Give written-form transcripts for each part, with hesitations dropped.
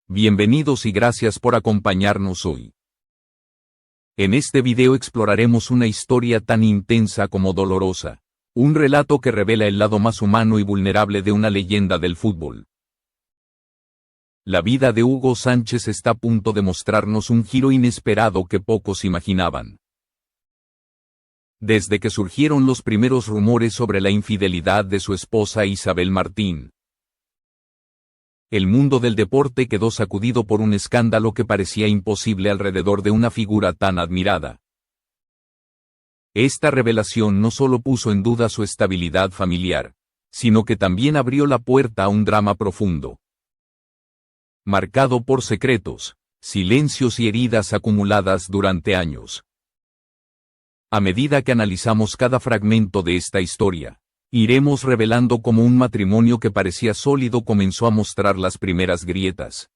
Bienvenidos y gracias por acompañarnos hoy. En este video exploraremos una historia tan intensa como dolorosa, un relato que revela el lado más humano y vulnerable de una leyenda del fútbol. La vida de Hugo Sánchez está a punto de mostrarnos un giro inesperado que pocos imaginaban. Desde que surgieron los primeros rumores sobre la infidelidad de su esposa Isabel Martín, el mundo del deporte quedó sacudido por un escándalo que parecía imposible alrededor de una figura tan admirada. Esta revelación no solo puso en duda su estabilidad familiar, sino que también abrió la puerta a un drama profundo, marcado por secretos, silencios y heridas acumuladas durante años. A medida que analizamos cada fragmento de esta historia, iremos revelando cómo un matrimonio que parecía sólido comenzó a mostrar las primeras grietas.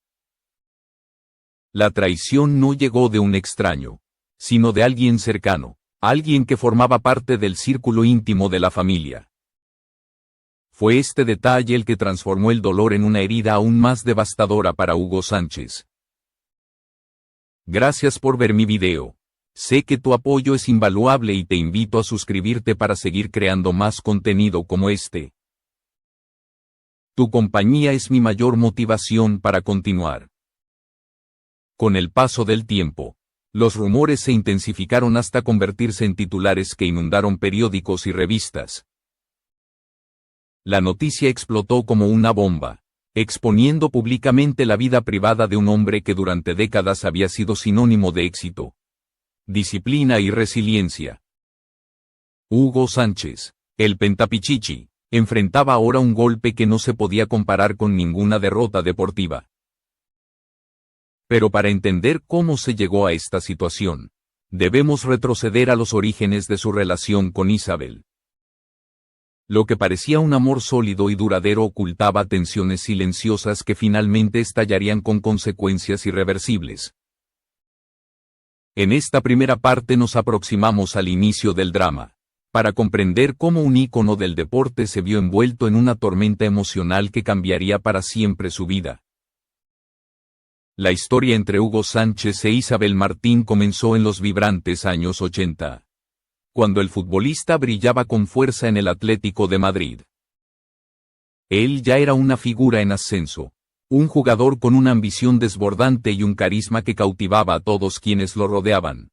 La traición no llegó de un extraño, sino de alguien cercano, alguien que formaba parte del círculo íntimo de la familia. Fue este detalle el que transformó el dolor en una herida aún más devastadora para Hugo Sánchez. Gracias por ver mi video. Sé que tu apoyo es invaluable y te invito a suscribirte para seguir creando más contenido como este. Tu compañía es mi mayor motivación para continuar. Con el paso del tiempo, los rumores se intensificaron hasta convertirse en titulares que inundaron periódicos y revistas. La noticia explotó como una bomba, exponiendo públicamente la vida privada de un hombre que durante décadas había sido sinónimo de éxito, disciplina y resiliencia. Hugo Sánchez, el Pentapichichi, enfrentaba ahora un golpe que no se podía comparar con ninguna derrota deportiva. Pero para entender cómo se llegó a esta situación, debemos retroceder a los orígenes de su relación con Isabel. Lo que parecía un amor sólido y duradero ocultaba tensiones silenciosas que finalmente estallarían con consecuencias irreversibles. En esta primera parte nos aproximamos al inicio del drama, para comprender cómo un ícono del deporte se vio envuelto en una tormenta emocional que cambiaría para siempre su vida. La historia entre Hugo Sánchez e Isabel Martín comenzó en los vibrantes años 80, cuando el futbolista brillaba con fuerza en el Atlético de Madrid. Él ya era una figura en ascenso, un jugador con una ambición desbordante y un carisma que cautivaba a todos quienes lo rodeaban.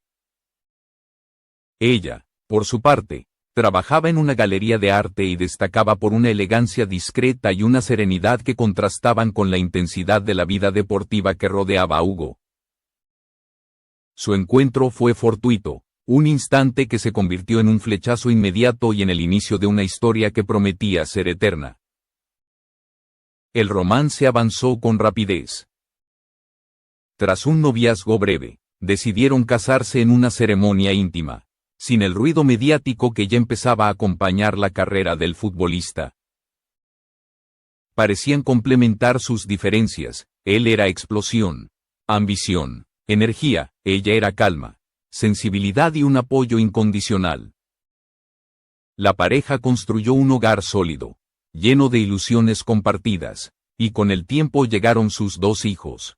Ella, por su parte, trabajaba en una galería de arte y destacaba por una elegancia discreta y una serenidad que contrastaban con la intensidad de la vida deportiva que rodeaba a Hugo. Su encuentro fue fortuito, un instante que se convirtió en un flechazo inmediato y en el inicio de una historia que prometía ser eterna. El romance avanzó con rapidez. Tras un noviazgo breve, decidieron casarse en una ceremonia íntima, sin el ruido mediático que ya empezaba a acompañar la carrera del futbolista. Parecían complementar sus diferencias, él era explosión, ambición, energía, ella era calma, sensibilidad y un apoyo incondicional. La pareja construyó un hogar sólido, lleno de ilusiones compartidas, y con el tiempo llegaron sus dos hijos,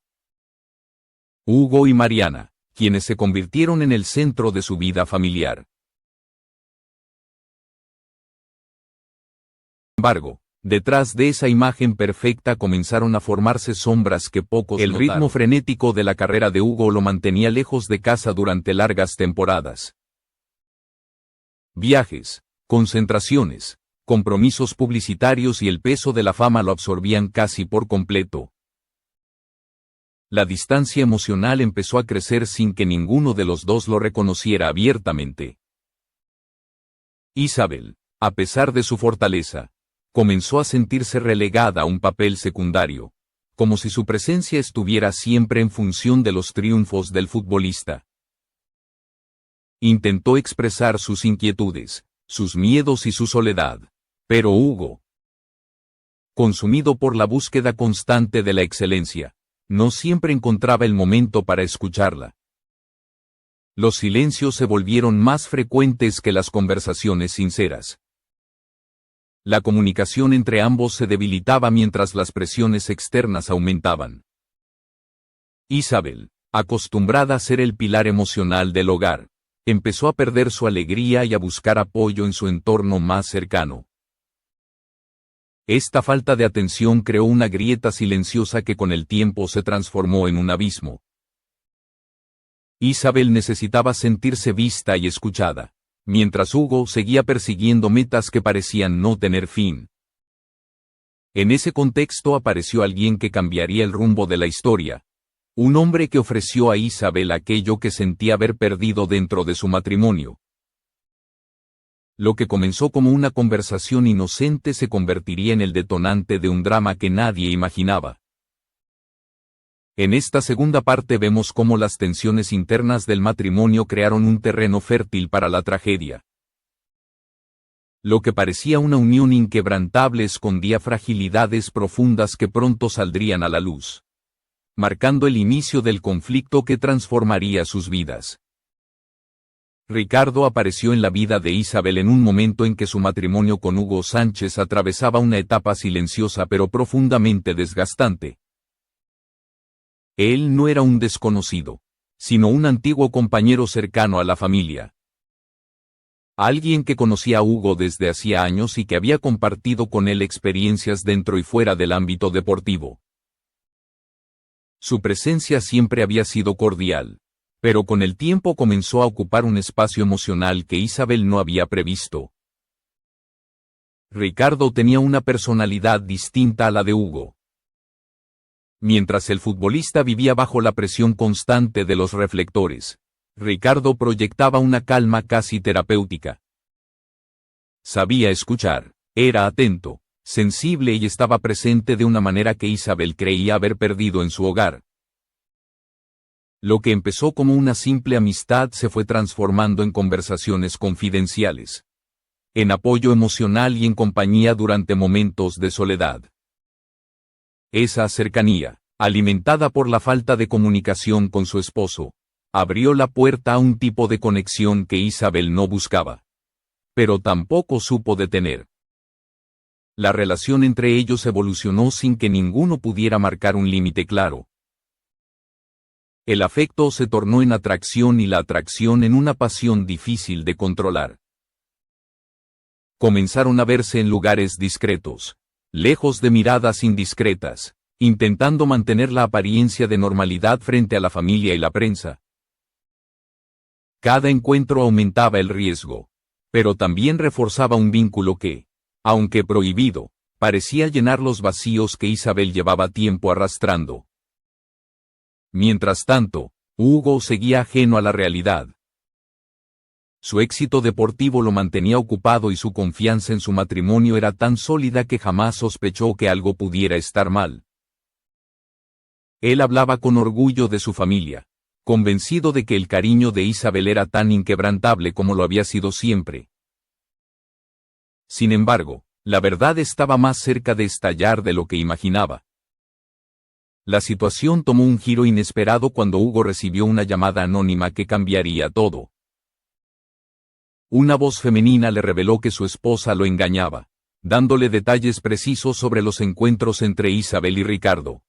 Hugo y Mariana, quienes se convirtieron en el centro de su vida familiar. Sin embargo, detrás de esa imagen perfecta comenzaron a formarse sombras que pocos notaron. El ritmo frenético de la carrera de Hugo lo mantenía lejos de casa durante largas temporadas. Viajes, concentraciones, compromisos publicitarios y el peso de la fama lo absorbían casi por completo. La distancia emocional empezó a crecer sin que ninguno de los dos lo reconociera abiertamente. Isabel, a pesar de su fortaleza, comenzó a sentirse relegada a un papel secundario, como si su presencia estuviera siempre en función de los triunfos del futbolista. Intentó expresar sus inquietudes, sus miedos y su soledad. Pero Hugo, consumido por la búsqueda constante de la excelencia, no siempre encontraba el momento para escucharla. Los silencios se volvieron más frecuentes que las conversaciones sinceras. La comunicación entre ambos se debilitaba mientras las presiones externas aumentaban. Isabel, acostumbrada a ser el pilar emocional del hogar, empezó a perder su alegría y a buscar apoyo en su entorno más cercano. Esta falta de atención creó una grieta silenciosa que con el tiempo se transformó en un abismo. Isabel necesitaba sentirse vista y escuchada, mientras Hugo seguía persiguiendo metas que parecían no tener fin. En ese contexto apareció alguien que cambiaría el rumbo de la historia. Un hombre que ofreció a Isabel aquello que sentía haber perdido dentro de su matrimonio. Lo que comenzó como una conversación inocente se convertiría en el detonante de un drama que nadie imaginaba. En esta segunda parte vemos cómo las tensiones internas del matrimonio crearon un terreno fértil para la tragedia. Lo que parecía una unión inquebrantable escondía fragilidades profundas que pronto saldrían a la luz, marcando el inicio del conflicto que transformaría sus vidas. Ricardo apareció en la vida de Isabel en un momento en que su matrimonio con Hugo Sánchez atravesaba una etapa silenciosa pero profundamente desgastante. Él no era un desconocido, sino un antiguo compañero cercano a la familia. Alguien que conocía a Hugo desde hacía años y que había compartido con él experiencias dentro y fuera del ámbito deportivo. Su presencia siempre había sido cordial, pero con el tiempo comenzó a ocupar un espacio emocional que Isabel no había previsto. Ricardo tenía una personalidad distinta a la de Hugo. Mientras el futbolista vivía bajo la presión constante de los reflectores, Ricardo proyectaba una calma casi terapéutica. Sabía escuchar, era atento, sensible y estaba presente de una manera que Isabel creía haber perdido en su hogar. Lo que empezó como una simple amistad se fue transformando en conversaciones confidenciales, en apoyo emocional y en compañía durante momentos de soledad. Esa cercanía, alimentada por la falta de comunicación con su esposo, abrió la puerta a un tipo de conexión que Isabel no buscaba, pero tampoco supo detener. La relación entre ellos evolucionó sin que ninguno pudiera marcar un límite claro. El afecto se tornó en atracción y la atracción en una pasión difícil de controlar. Comenzaron a verse en lugares discretos, lejos de miradas indiscretas, intentando mantener la apariencia de normalidad frente a la familia y la prensa. Cada encuentro aumentaba el riesgo, pero también reforzaba un vínculo que, aunque prohibido, parecía llenar los vacíos que Isabel llevaba tiempo arrastrando. Mientras tanto, Hugo seguía ajeno a la realidad. Su éxito deportivo lo mantenía ocupado y su confianza en su matrimonio era tan sólida que jamás sospechó que algo pudiera estar mal. Él hablaba con orgullo de su familia, convencido de que el cariño de Isabel era tan inquebrantable como lo había sido siempre. Sin embargo, la verdad estaba más cerca de estallar de lo que imaginaba. La situación tomó un giro inesperado cuando Hugo recibió una llamada anónima que cambiaría todo. Una voz femenina le reveló que su esposa lo engañaba, dándole detalles precisos sobre los encuentros entre Isabel y Ricardo.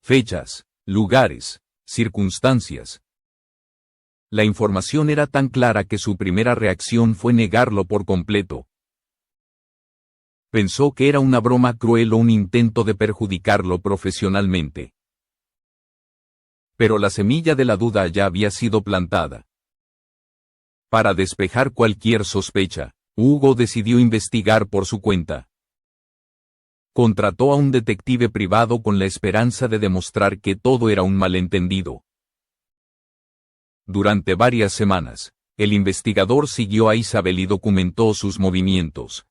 Fechas, lugares, circunstancias. La información era tan clara que su primera reacción fue negarlo por completo. Pensó que era una broma cruel o un intento de perjudicarlo profesionalmente. Pero la semilla de la duda ya había sido plantada. Para despejar cualquier sospecha, Hugo decidió investigar por su cuenta. Contrató a un detective privado con la esperanza de demostrar que todo era un malentendido. Durante varias semanas, el investigador siguió a Isabel y documentó sus movimientos.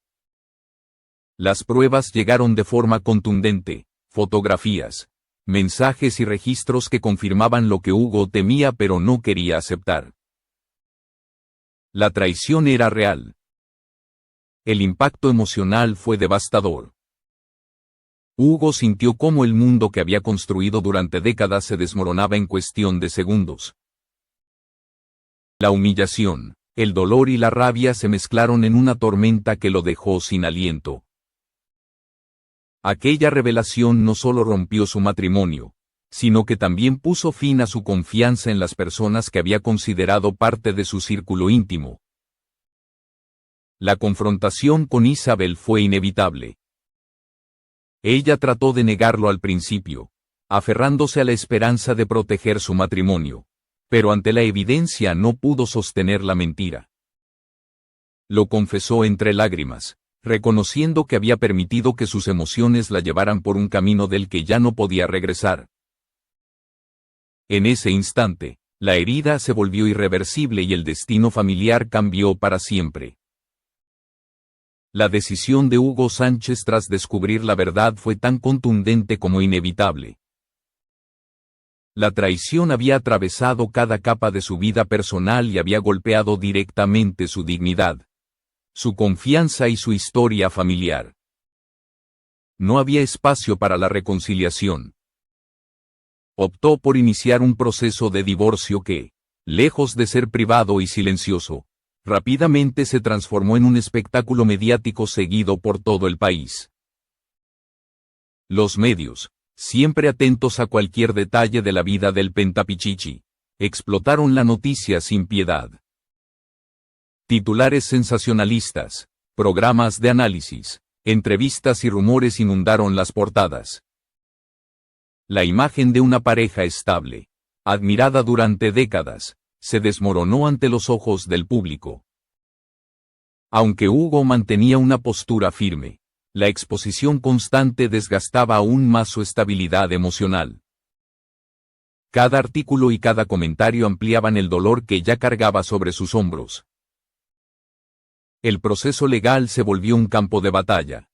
Las pruebas llegaron de forma contundente, fotografías, mensajes y registros que confirmaban lo que Hugo temía pero no quería aceptar. La traición era real. El impacto emocional fue devastador. Hugo sintió cómo el mundo que había construido durante décadas se desmoronaba en cuestión de segundos. La humillación, el dolor y la rabia se mezclaron en una tormenta que lo dejó sin aliento. Aquella revelación no solo rompió su matrimonio, sino que también puso fin a su confianza en las personas que había considerado parte de su círculo íntimo. La confrontación con Isabel fue inevitable. Ella trató de negarlo al principio, aferrándose a la esperanza de proteger su matrimonio, pero ante la evidencia no pudo sostener la mentira. Lo confesó entre lágrimas, reconociendo que había permitido que sus emociones la llevaran por un camino del que ya no podía regresar. En ese instante, la herida se volvió irreversible y el destino familiar cambió para siempre. La decisión de Hugo Sánchez tras descubrir la verdad fue tan contundente como inevitable. La traición había atravesado cada capa de su vida personal y había golpeado directamente su dignidad, su confianza y su historia familiar. No había espacio para la reconciliación. Optó por iniciar un proceso de divorcio que, lejos de ser privado y silencioso, rápidamente se transformó en un espectáculo mediático seguido por todo el país. Los medios, siempre atentos a cualquier detalle de la vida del Pentapichichi, explotaron la noticia sin piedad. Titulares sensacionalistas, programas de análisis, entrevistas y rumores inundaron las portadas. La imagen de una pareja estable, admirada durante décadas, se desmoronó ante los ojos del público. Aunque Hugo mantenía una postura firme, la exposición constante desgastaba aún más su estabilidad emocional. Cada artículo y cada comentario ampliaban el dolor que ya cargaba sobre sus hombros. El proceso legal se volvió un campo de batalla.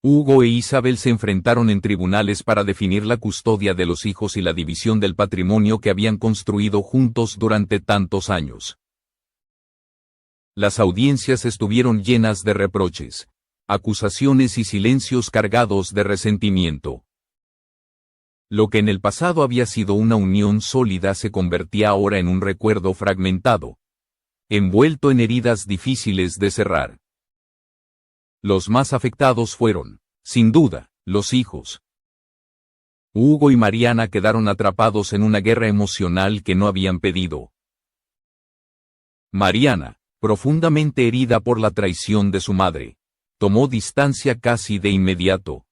Hugo e Isabel se enfrentaron en tribunales para definir la custodia de los hijos y la división del patrimonio que habían construido juntos durante tantos años. Las audiencias estuvieron llenas de reproches, acusaciones y silencios cargados de resentimiento. Lo que en el pasado había sido una unión sólida se convertía ahora en un recuerdo fragmentado, envuelto en heridas difíciles de cerrar. Los más afectados fueron, sin duda, los hijos. Hugo y Mariana quedaron atrapados en una guerra emocional que no habían pedido. Mariana, profundamente herida por la traición de su madre, tomó distancia casi de inmediato.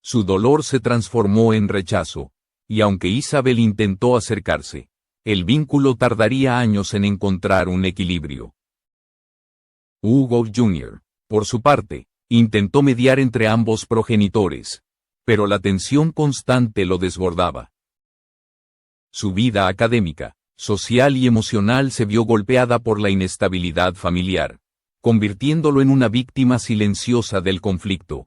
Su dolor se transformó en rechazo, y aunque Isabel intentó acercarse, el vínculo tardaría años en encontrar un equilibrio. Hugo Jr., por su parte, intentó mediar entre ambos progenitores, pero la tensión constante lo desbordaba. Su vida académica, social y emocional se vio golpeada por la inestabilidad familiar, convirtiéndolo en una víctima silenciosa del conflicto.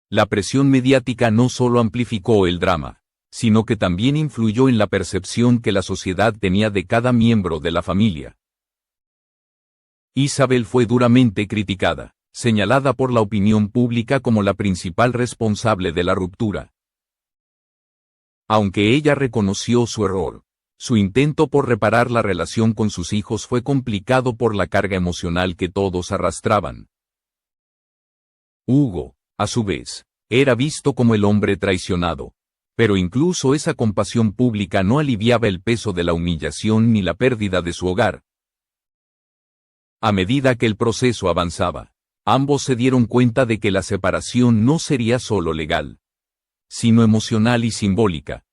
La presión mediática no solo amplificó el drama, sino que también influyó en la percepción que la sociedad tenía de cada miembro de la familia. Isabel fue duramente criticada, señalada por la opinión pública como la principal responsable de la ruptura. Aunque ella reconoció su error, su intento por reparar la relación con sus hijos fue complicado por la carga emocional que todos arrastraban. Hugo, a su vez, era visto como el hombre traicionado, pero incluso esa compasión pública no aliviaba el peso de la humillación ni la pérdida de su hogar. A medida que el proceso avanzaba, ambos se dieron cuenta de que la separación no sería solo legal, sino emocional y simbólica.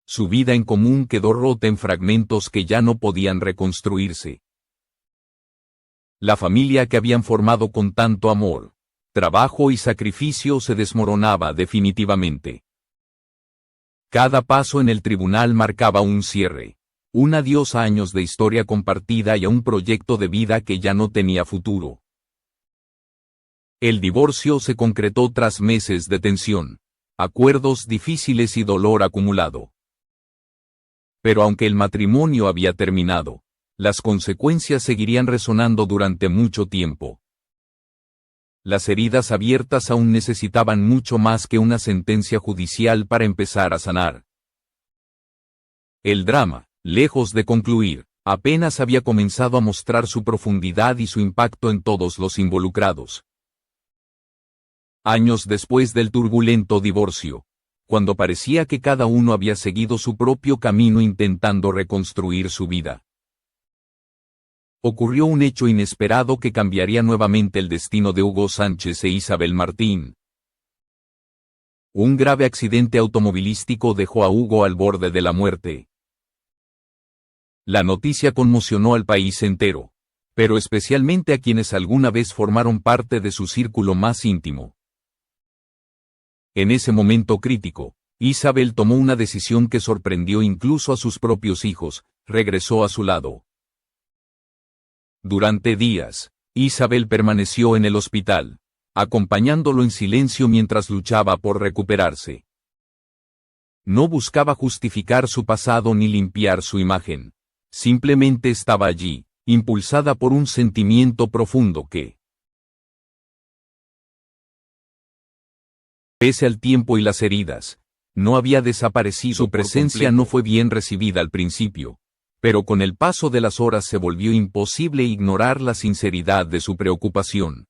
Su vida en común quedó rota en fragmentos que ya no podían reconstruirse. La familia que habían formado con tanto amor, trabajo y sacrificio se desmoronaba definitivamente. Cada paso en el tribunal marcaba un cierre, un adiós a años de historia compartida y a un proyecto de vida que ya no tenía futuro. El divorcio se concretó tras meses de tensión, acuerdos difíciles y dolor acumulado. Pero aunque el matrimonio había terminado, las consecuencias seguirían resonando durante mucho tiempo. Las heridas abiertas aún necesitaban mucho más que una sentencia judicial para empezar a sanar. El drama, lejos de concluir, apenas había comenzado a mostrar su profundidad y su impacto en todos los involucrados. Años después del turbulento divorcio, cuando parecía que cada uno había seguido su propio camino intentando reconstruir su vida, ocurrió un hecho inesperado que cambiaría nuevamente el destino de Hugo Sánchez e Isabel Martín. Un grave accidente automovilístico dejó a Hugo al borde de la muerte. La noticia conmocionó al país entero, pero especialmente a quienes alguna vez formaron parte de su círculo más íntimo. En ese momento crítico, Isabel tomó una decisión que sorprendió incluso a sus propios hijos: regresó a su lado. Durante días, Isabel permaneció en el hospital, acompañándolo en silencio mientras luchaba por recuperarse. No buscaba justificar su pasado ni limpiar su imagen. Simplemente estaba allí, impulsada por un sentimiento profundo que, pese al tiempo y las heridas, no había desaparecido. Su presencia no fue bien recibida al principio, pero con el paso de las horas se volvió imposible ignorar la sinceridad de su preocupación.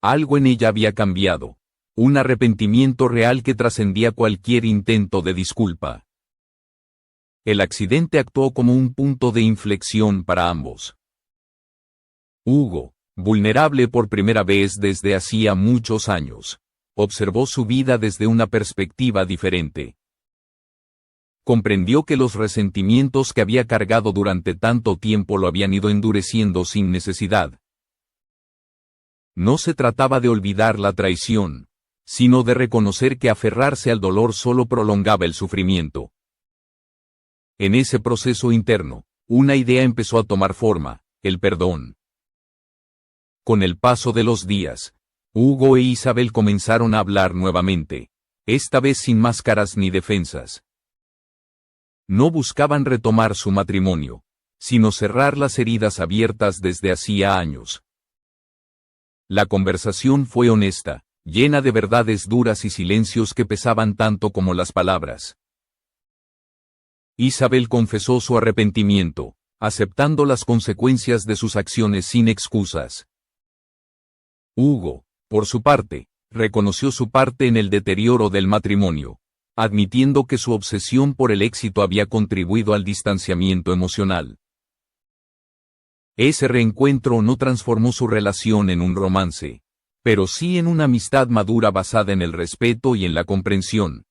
Algo en ella había cambiado, un arrepentimiento real que trascendía cualquier intento de disculpa. El accidente actuó como un punto de inflexión para ambos. Hugo, vulnerable por primera vez desde hacía muchos años, observó su vida desde una perspectiva diferente. Comprendió que los resentimientos que había cargado durante tanto tiempo lo habían ido endureciendo sin necesidad. No se trataba de olvidar la traición, sino de reconocer que aferrarse al dolor solo prolongaba el sufrimiento. En ese proceso interno, una idea empezó a tomar forma: el perdón. Con el paso de los días, Hugo e Isabel comenzaron a hablar nuevamente, esta vez sin máscaras ni defensas. No buscaban retomar su matrimonio, sino cerrar las heridas abiertas desde hacía años. La conversación fue honesta, llena de verdades duras y silencios que pesaban tanto como las palabras. Isabel confesó su arrepentimiento, aceptando las consecuencias de sus acciones sin excusas. Hugo, por su parte, reconoció su parte en el deterioro del matrimonio, admitiendo que su obsesión por el éxito había contribuido al distanciamiento emocional. Ese reencuentro no transformó su relación en un romance, pero sí en una amistad madura basada en el respeto y en la comprensión.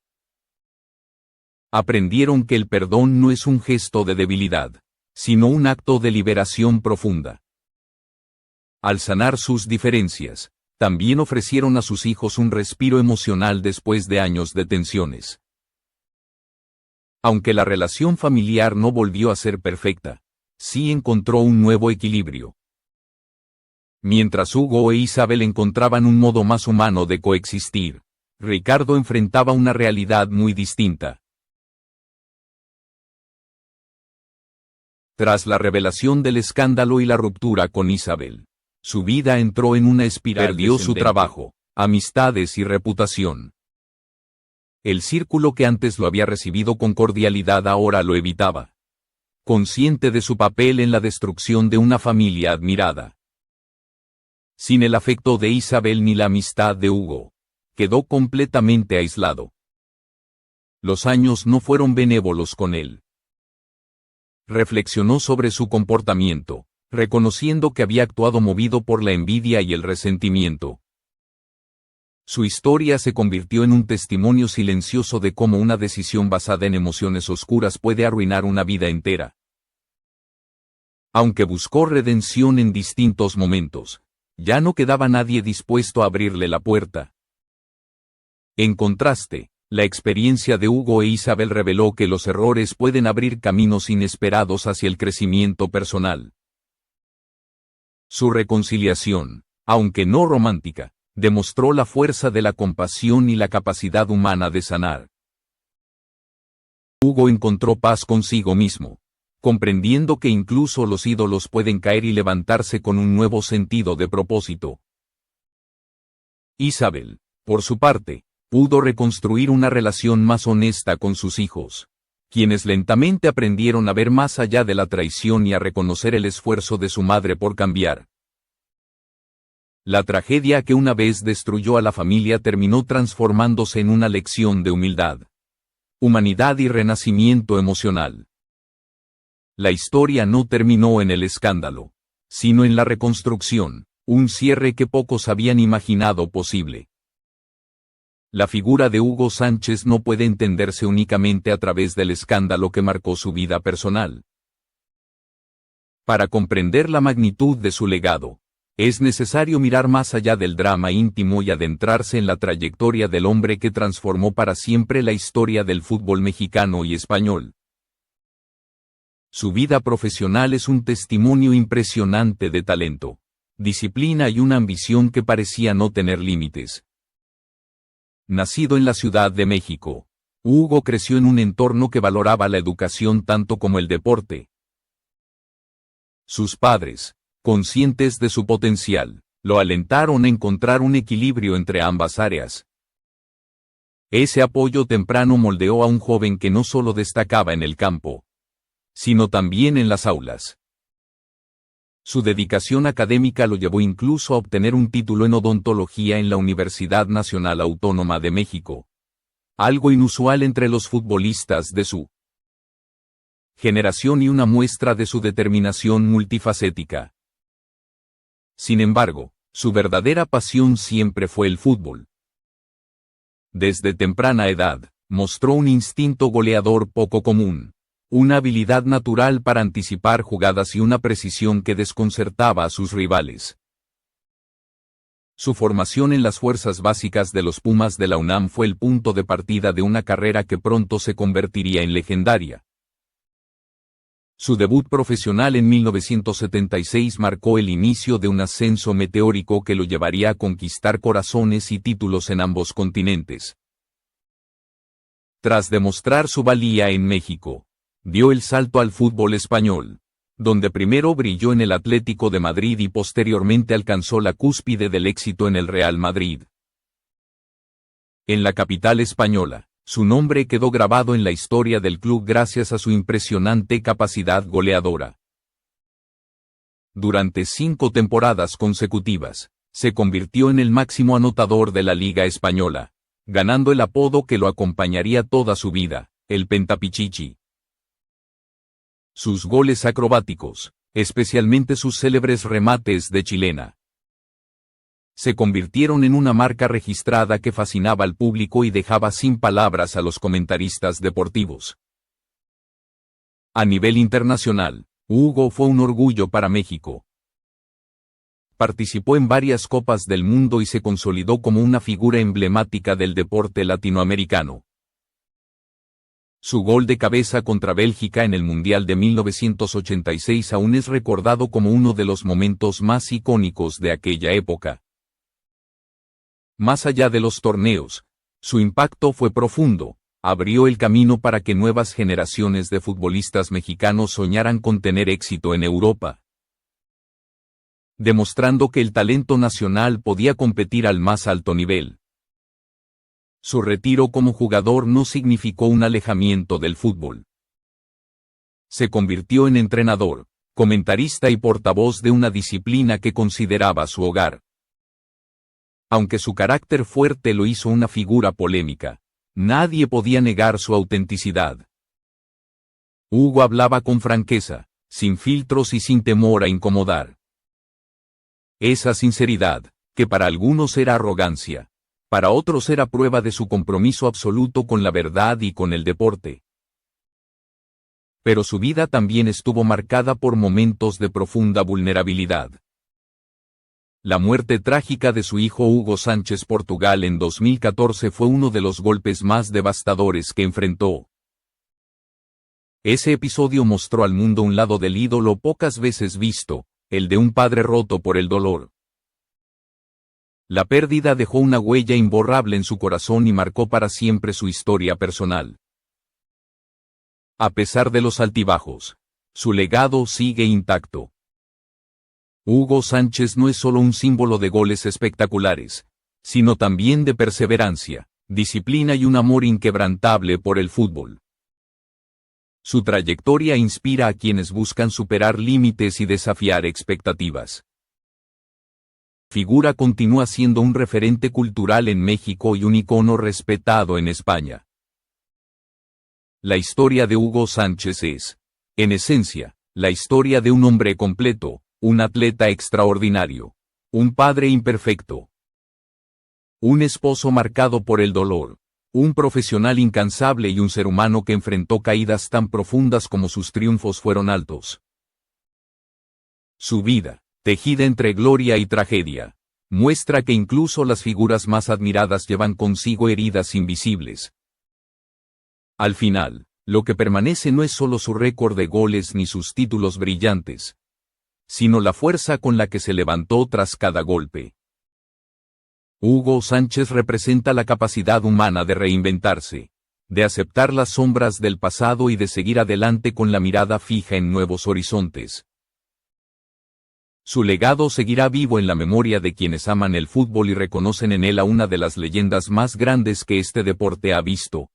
Aprendieron que el perdón no es un gesto de debilidad, sino un acto de liberación profunda. Al sanar sus diferencias, también ofrecieron a sus hijos un respiro emocional después de años de tensiones. Aunque la relación familiar no volvió a ser perfecta, sí encontró un nuevo equilibrio. Mientras Hugo e Isabel encontraban un modo más humano de coexistir, Ricardo enfrentaba una realidad muy distinta. Tras la revelación del escándalo y la ruptura con Isabel, su vida entró en una espiral. Perdió su trabajo, amistades y reputación. El círculo que antes lo había recibido con cordialidad ahora lo evitaba, consciente de su papel en la destrucción de una familia admirada. Sin el afecto de Isabel ni la amistad de Hugo, quedó completamente aislado. Los años no fueron benévolos con él. Reflexionó sobre su comportamiento, reconociendo que había actuado movido por la envidia y el resentimiento. Su historia se convirtió en un testimonio silencioso de cómo una decisión basada en emociones oscuras puede arruinar una vida entera. Aunque buscó redención en distintos momentos, ya no quedaba nadie dispuesto a abrirle la puerta. En contraste, la experiencia de Hugo e Isabel reveló que los errores pueden abrir caminos inesperados hacia el crecimiento personal. Su reconciliación, aunque no romántica, demostró la fuerza de la compasión y la capacidad humana de sanar. Hugo encontró paz consigo mismo, comprendiendo que incluso los ídolos pueden caer y levantarse con un nuevo sentido de propósito. Isabel, por su parte, pudo reconstruir una relación más honesta con sus hijos, quienes lentamente aprendieron a ver más allá de la traición y a reconocer el esfuerzo de su madre por cambiar. La tragedia que una vez destruyó a la familia terminó transformándose en una lección de humildad, humanidad y renacimiento emocional. La historia no terminó en el escándalo, sino en la reconstrucción, un cierre que pocos habían imaginado posible. La figura de Hugo Sánchez no puede entenderse únicamente a través del escándalo que marcó su vida personal. Para comprender la magnitud de su legado, es necesario mirar más allá del drama íntimo y adentrarse en la trayectoria del hombre que transformó para siempre la historia del fútbol mexicano y español. Su vida profesional es un testimonio impresionante de talento, disciplina y una ambición que parecía no tener límites. Nacido en la Ciudad de México, Hugo creció en un entorno que valoraba la educación tanto como el deporte. Sus padres, conscientes de su potencial, lo alentaron a encontrar un equilibrio entre ambas áreas. Ese apoyo temprano moldeó a un joven que no solo destacaba en el campo, sino también en las aulas. Su dedicación académica lo llevó incluso a obtener un título en odontología en la Universidad Nacional Autónoma de México, algo inusual entre los futbolistas de su generación y una muestra de su determinación multifacética. Sin embargo, su verdadera pasión siempre fue el fútbol. Desde temprana edad, mostró un instinto goleador poco común, una habilidad natural para anticipar jugadas y una precisión que desconcertaba a sus rivales. Su formación en las fuerzas básicas de los Pumas de la UNAM fue el punto de partida de una carrera que pronto se convertiría en legendaria. Su debut profesional en 1976 marcó el inicio de un ascenso meteórico que lo llevaría a conquistar corazones y títulos en ambos continentes. Tras demostrar su valía en México, dio el salto al fútbol español, donde primero brilló en el Atlético de Madrid y posteriormente alcanzó la cúspide del éxito en el Real Madrid. En la capital española, su nombre quedó grabado en la historia del club gracias a su impresionante capacidad goleadora. Durante 5 temporadas consecutivas, se convirtió en el máximo anotador de la Liga Española, ganando el apodo que lo acompañaría toda su vida, el Pentapichichi. Sus goles acrobáticos, especialmente sus célebres remates de chilena, se convirtieron en una marca registrada que fascinaba al público y dejaba sin palabras a los comentaristas deportivos. A nivel internacional, Hugo fue un orgullo para México. Participó en varias Copas del Mundo y se consolidó como una figura emblemática del deporte latinoamericano. Su gol de cabeza contra Bélgica en el Mundial de 1986 aún es recordado como uno de los momentos más icónicos de aquella época. Más allá de los torneos, su impacto fue profundo, abrió el camino para que nuevas generaciones de futbolistas mexicanos soñaran con tener éxito en Europa, demostrando que el talento nacional podía competir al más alto nivel. Su retiro como jugador no significó un alejamiento del fútbol. Se convirtió en entrenador, comentarista y portavoz de una disciplina que consideraba su hogar. Aunque su carácter fuerte lo hizo una figura polémica, nadie podía negar su autenticidad. Hugo hablaba con franqueza, sin filtros y sin temor a incomodar. Esa sinceridad, que para algunos era arrogancia, para otros era prueba de su compromiso absoluto con la verdad y con el deporte. Pero su vida también estuvo marcada por momentos de profunda vulnerabilidad. La muerte trágica de su hijo Hugo Sánchez Portugal en 2014 fue uno de los golpes más devastadores que enfrentó. Ese episodio mostró al mundo un lado del ídolo pocas veces visto, el de un padre roto por el dolor. La pérdida dejó una huella imborrable en su corazón y marcó para siempre su historia personal. A pesar de los altibajos, su legado sigue intacto. Hugo Sánchez no es solo un símbolo de goles espectaculares, sino también de perseverancia, disciplina y un amor inquebrantable por el fútbol. Su trayectoria inspira a quienes buscan superar límites y desafiar expectativas. figura continúa siendo un referente cultural en México y un icono respetado en España. La historia de Hugo Sánchez es, en esencia, la historia de un hombre completo, un atleta extraordinario, un padre imperfecto, un esposo marcado por el dolor, un profesional incansable y un ser humano que enfrentó caídas tan profundas como sus triunfos fueron altos. Su vida, tejida entre gloria y tragedia, muestra que incluso las figuras más admiradas llevan consigo heridas invisibles. Al final, lo que permanece no es solo su récord de goles ni sus títulos brillantes, sino la fuerza con la que se levantó tras cada golpe. Hugo Sánchez representa la capacidad humana de reinventarse, de aceptar las sombras del pasado y de seguir adelante con la mirada fija en nuevos horizontes. Su legado seguirá vivo en la memoria de quienes aman el fútbol y reconocen en él a una de las leyendas más grandes que este deporte ha visto.